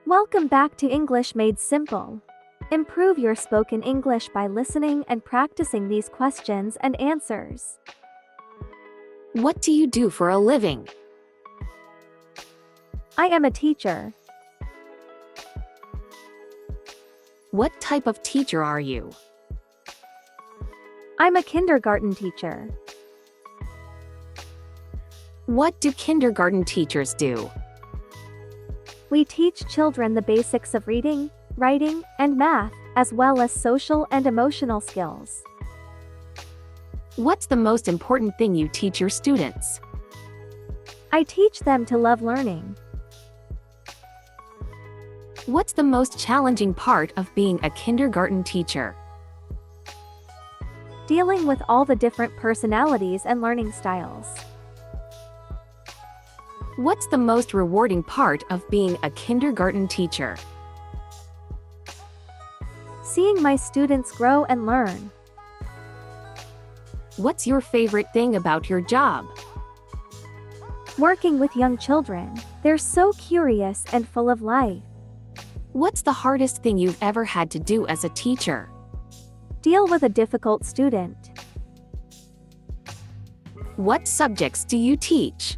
Welcome back to English Made Simple. Improve your spoken English by listening and practicing these questions and answers. What do you do for a living? I am a teacher. What type of teacher are you? I'm a kindergarten teacher. What do kindergarten teachers do? We teach children the basics of reading, writing, and math, as well as social and emotional skills. What's the most important thing you teach your students? I teach them to love learning. What's the most challenging part of being a kindergarten teacher? Dealing with all the different personalities and learning styles. What's the most rewarding part of being a kindergarten teacher? Seeing my students grow and learn. What's your favorite thing about your job? Working with young children, they're so curious and full of life. What's the hardest thing you've ever had to do as a teacher? Deal with a difficult student. What subjects do you teach?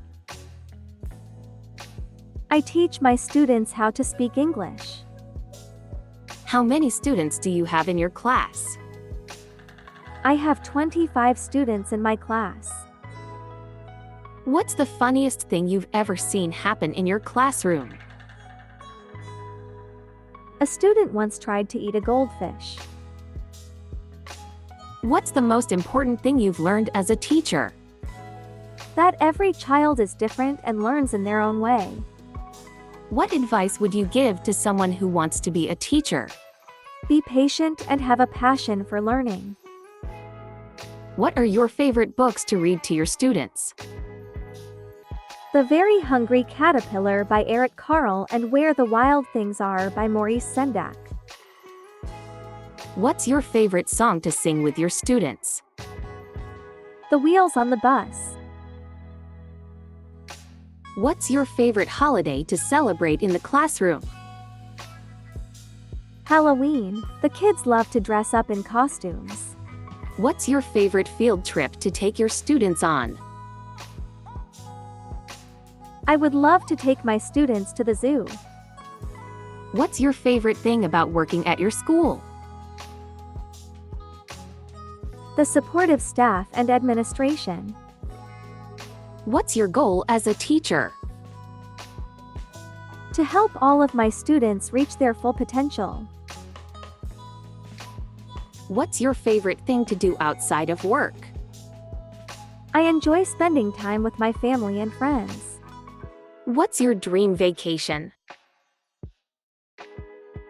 I teach my students how to speak English. How many students do you have in your class? I have 25 students in my class. What's the funniest thing you've ever seen happen in your classroom? A student once tried to eat a goldfish. What's the most important thing you've learned as a teacher? That every child is different and learns in their own way. What advice would you give to someone who wants to be a teacher? Be patient and have a passion for learning. What are your favorite books to read to your students? The Very Hungry Caterpillar by Eric Carle and Where the Wild Things Are by Maurice Sendak. What's your favorite song to sing with your students? The Wheels on the Bus. What's your favorite holiday to celebrate in the classroom? Halloween. The kids love to dress up in costumes. What's your favorite field trip to take your students on? I would love to take my students to the zoo. What's your favorite thing about working at your school? The supportive staff and administration. What's your goal as a teacher? To help all of my students reach their full potential. What's your favorite thing to do outside of work? I enjoy spending time with my family and friends. What's your dream vacation?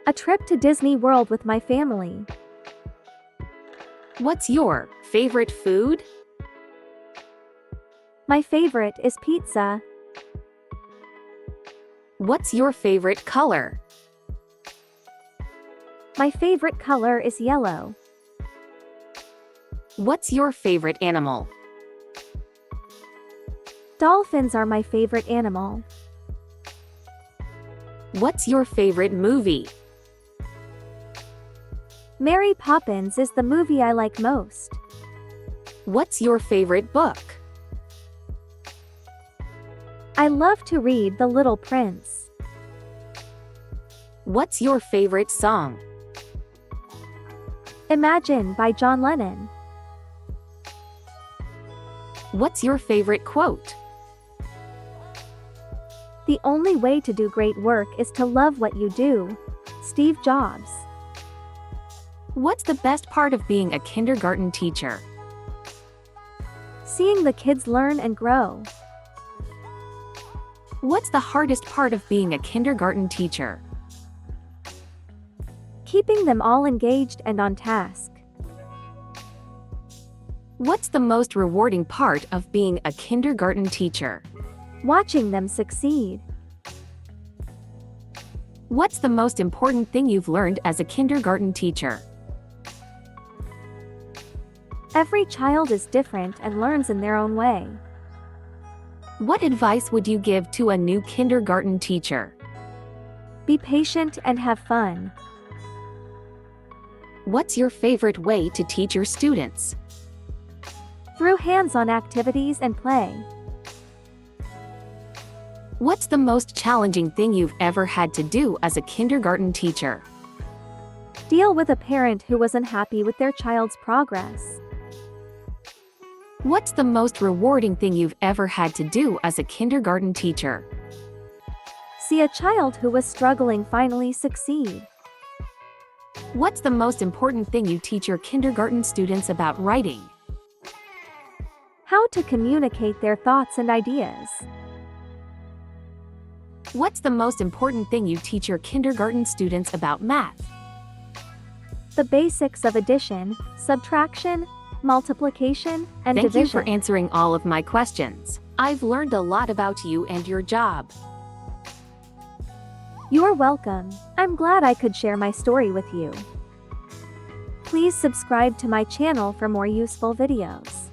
A trip to Disney World with my family. What's your favorite food? My favorite is pizza. What's your favorite color? My favorite color is yellow. What's your favorite animal? Dolphins are my favorite animal. What's your favorite movie? Mary Poppins is the movie I like most. What's your favorite book? I love to read The Little Prince. What's your favorite song? Imagine by John Lennon. What's your favorite quote? The only way to do great work is to love what you do. Steve Jobs. What's the best part of being a kindergarten teacher? Seeing the kids learn and grow. What's the hardest part of being a kindergarten teacher? Keeping them all engaged and on task. What's the most rewarding part of being a kindergarten teacher? Watching them succeed. What's the most important thing you've learned as a kindergarten teacher? Every child is different and learns in their own way. What advice would you give to a new kindergarten teacher? Be patient and have fun. What's your favorite way to teach your students? Through hands-on activities and play. What's the most challenging thing you've ever had to do as a kindergarten teacher? Deal with a parent who was unhappy with their child's progress. What's the most rewarding thing you've ever had to do as a kindergarten teacher? See a child who was struggling finally succeed. What's the most important thing you teach your kindergarten students about writing? How to communicate their thoughts and ideas. What's the most important thing you teach your kindergarten students about math? The basics of addition, subtraction, multiplication, and Thank division. you for answering all of my questions. I've learned a lot about you and your job. You're welcome. I'm glad I could share my story with you. Please subscribe to my channel for more useful videos.